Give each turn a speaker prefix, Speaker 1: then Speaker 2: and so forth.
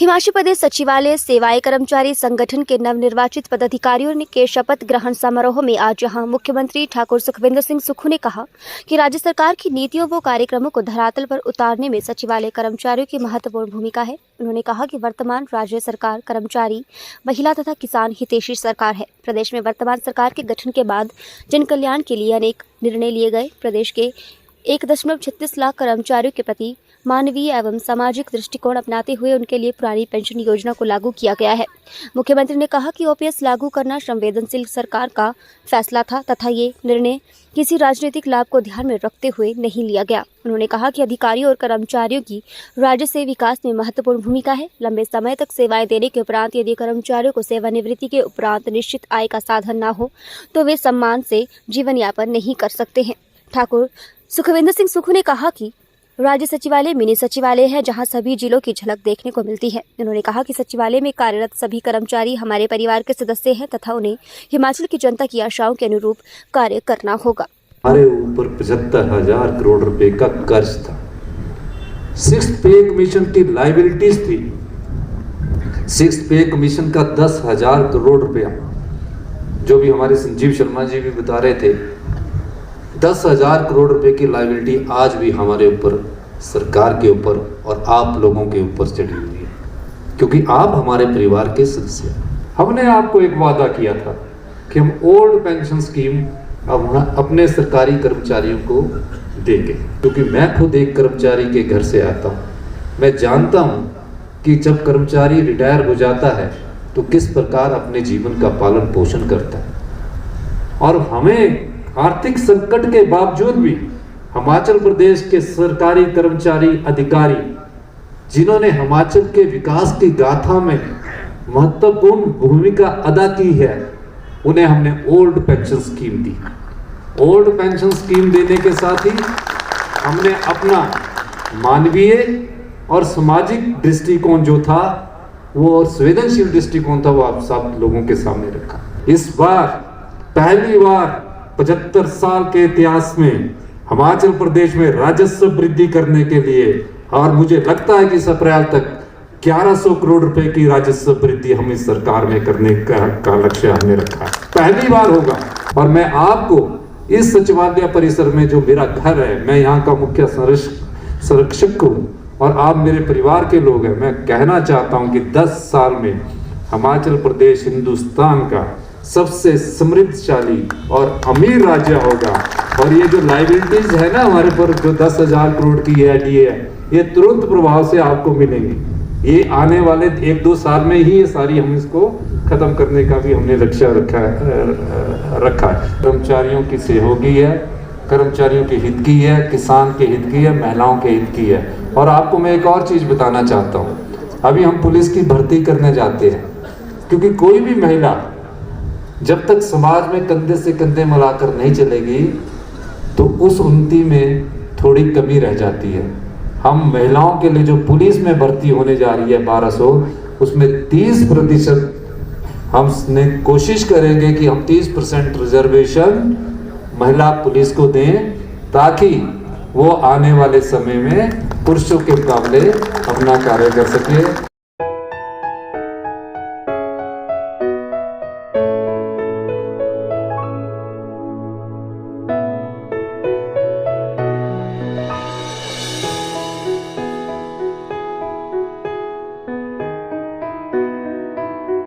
Speaker 1: हिमाचल प्रदेश सचिवालय सेवाएं कर्मचारी संगठन के नवनिर्वाचित पदाधिकारियों के शपथ ग्रहण समारोह में आज जहां मुख्यमंत्री ठाकुर सुखविंदर सिंह सुक्खू ने कहा कि राज्य सरकार की नीतियों व कार्यक्रमों को धरातल पर उतारने में सचिवालय कर्मचारियों की महत्वपूर्ण भूमिका है। उन्होंने कहा कि वर्तमान राज्य सरकार कर्मचारी, महिला तथा किसान हितैषी सरकार है। प्रदेश में वर्तमान सरकार के गठन के बाद जन कल्याण के लिए अनेक निर्णय लिए गए। प्रदेश के 1.36 लाख कर्मचारियों के प्रति मानवीय एवं सामाजिक दृष्टिकोण अपनाते हुए उनके लिए पुरानी पेंशन योजना को लागू किया गया है। मुख्यमंत्री ने कहा कि ओपीएस लागू करना संवेदनशील सरकार का फैसला था तथा ये निर्णय किसी राजनीतिक लाभ को ध्यान में रखते हुए नहीं लिया गया। उन्होंने कहा कि अधिकारियों और कर्मचारियों की राज्य से विकास में महत्वपूर्ण भूमिका है। लंबे समय तक सेवाएं देने के उपरांत यदि कर्मचारियों को सेवानिवृत्ति के उपरांत निश्चित आय का साधन न हो तो वे सम्मान से जीवन यापन नहीं कर सकते हैं। ठाकुर सुखविंदर सिंह सुक्खू ने कहा कि राज्य सचिवालय मिनी सचिवालय है जहां सभी जिलों की झलक देखने को मिलती है। उन्होंने कहा कि सचिवालय में कार्यरत सभी कर्मचारी हमारे परिवार के सदस्य हैं तथा उन्हें हिमाचल की जनता की आशाओं के अनुरूप कार्य करना होगा।
Speaker 2: हमारे ऊपर 75,000 करोड़ रुपए का कर्ज था। 6th पे कमीशन की लायबिलिटीज थी। 6th पे कमीशन का 10,000 करोड़ रुपया, जो भी हमारे संजीव शर्मा जी भी बता रहे थे, 10,000 करोड़ रुपए की लायबिलिटी आज भी हमारे ऊपर, सरकार के ऊपर और आप लोगों के ऊपर चढ़ी हुई है, क्योंकि आप हमारे परिवार के सदस्य हैं। हमने आपको एक वादा किया था कि हम ओल्ड पेंशन स्कीम अब अपने सरकारी कर्मचारियों को देंगे, क्योंकि मैं खुद एक कर्मचारी के घर से आता हूँ। मैं जानता हूँ कि जब कर्मचारी रिटायर हो जाता है तो किस प्रकार अपने जीवन का पालन पोषण करता है। और हमें आर्थिक संकट के बावजूद भी हिमाचल प्रदेश के सरकारी कर्मचारी अधिकारी, जिन्होंने हिमाचल के विकास की गाथा में महत्वपूर्ण भूमिका अदा की है, उन्हें हमने ओल्ड पेंशन स्कीम दी। ओल्ड पेंशन स्कीम देने के साथ ही हमने अपना मानवीय और सामाजिक दृष्टिकोण जो था, वो संवेदनशील दृष्टिकोण था, वो आप सब लोगों के सामने रखा। इस बार पहली बार 75 साल के इतिहास में हिमाचल प्रदेश में राजस्व वृद्धि करने के लिए, और मुझे लगता है कि इस अप्रैल तक 1100 करोड़ रुपए की राजस्व वृद्धि हम इस सरकार में करने का लक्ष्य हमने रखा है। पहली बार होगा। और मैं आपको इस सचिवालय परिसर में, जो मेरा घर है, मैं यहाँ का मुख्य संरक्षक हूँ और आप मेरे परिवार के लोग हैं, मैं कहना चाहता हूँ कि 10 साल में हिमाचल प्रदेश हिंदुस्तान का सबसे समृद्धशाली और अमीर राज्य होगा। और ये जो लायबिलिटीज है ना हमारे पर, जो 10,000 करोड़ की है, ये तुरंत प्रभाव से आपको मिलेंगी। ये आने वाले 1-2 साल में ही ये सारी हम इसको खत्म करने का भी हमने लक्ष्य रखा है। कर्मचारियों की सहयोगी है, कर्मचारियों के हित की है, किसान के हित की है, महिलाओं के हित की है। और आपको मैं एक और चीज बताना चाहता हूँ, अभी हम पुलिस की भर्ती करने जाते हैं, क्योंकि कोई भी महिला जब तक समाज में कंधे से कंधे मिलाकर नहीं चलेगी तो उस उन्नति में थोड़ी कमी रह जाती है। हम महिलाओं के लिए जो पुलिस में भर्ती होने जा रही है 1200, उसमें 30% हमने कोशिश करेंगे कि हम 30% रिजर्वेशन महिला पुलिस को दें, ताकि वो आने वाले समय में पुरुषों के मुकाबले अपना कार्य कर सके।